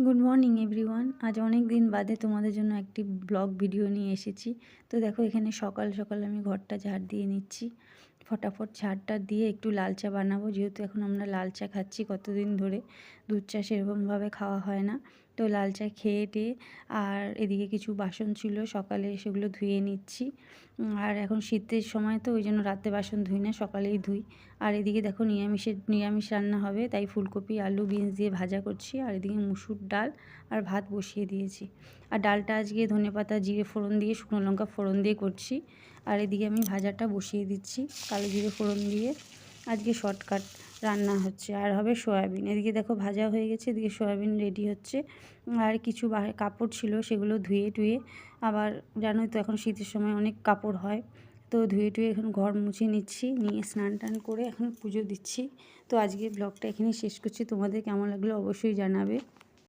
Good morning everyone. আজ অনেক দিন বাদে তোমাদের জন্য একটি ব্লগ ভিডিও নিয়ে এসেছি। তো দেখো এখানে সকাল সকাল আমি ঘরটা ঝাড় দিয়ে নিচ্ছি। ফটাফট ঝাড়টা দিয়ে একটু লাল চা বানাবো, যেহেতু এখন আমরা লাল চা খাচ্ছি কতদিন ধরে। দুধ চা সেরকমভাবে খাওয়া হয় না। তো লাল চা খেয়ে টেয়ে আর এদিকে কিছু বাসন ছিল সকালে, সেগুলো ধুয়ে নিচ্ছি। আর এখন শীতের সময় তো ওই জন্য রাতে বাসন ধুই না, সকালেই ধুই। আর এদিকে দেখো নিরামিষ রান্না হবে, তাই ফুলকপি আলু বিনস দিয়ে ভাজা করছি। আর এদিকে মুসুর ডাল আর ভাত বসিয়ে দিয়েছি। আর ডালটা আজকে ধনেপাতা জিরে ফোড়ন দিয়ে শুকনো লঙ্কা ফোড়ন দিয়ে করছি। আর এদিকে আমি ভাজাটা বসিয়ে দিচ্ছি কালো জিরে ফোড়ন দিয়ে। আজকে শর্টকাট রান্না হচ্ছে। আর হবে সয়াবিন। এদিকে দেখো ভাজা হয়ে গেছে, এদিকে সয়াবিন রেডি হচ্ছে। আর কিছু কাপড় ছিল, সেগুলো ধুয়ে টুয়ে আবার জানোই তো এখন শীতের সময় অনেক কাপড় হয়। তো ধুয়ে টুয়ে এখন ঘর মুছে নিচ্ছি, নিয়ে স্নান টান করে এখন পুজো দিচ্ছি। তো আজকের ব্লগটা এখানেই শেষ করছি। তোমাদের কেমন লাগলো অবশ্যই জানাবে।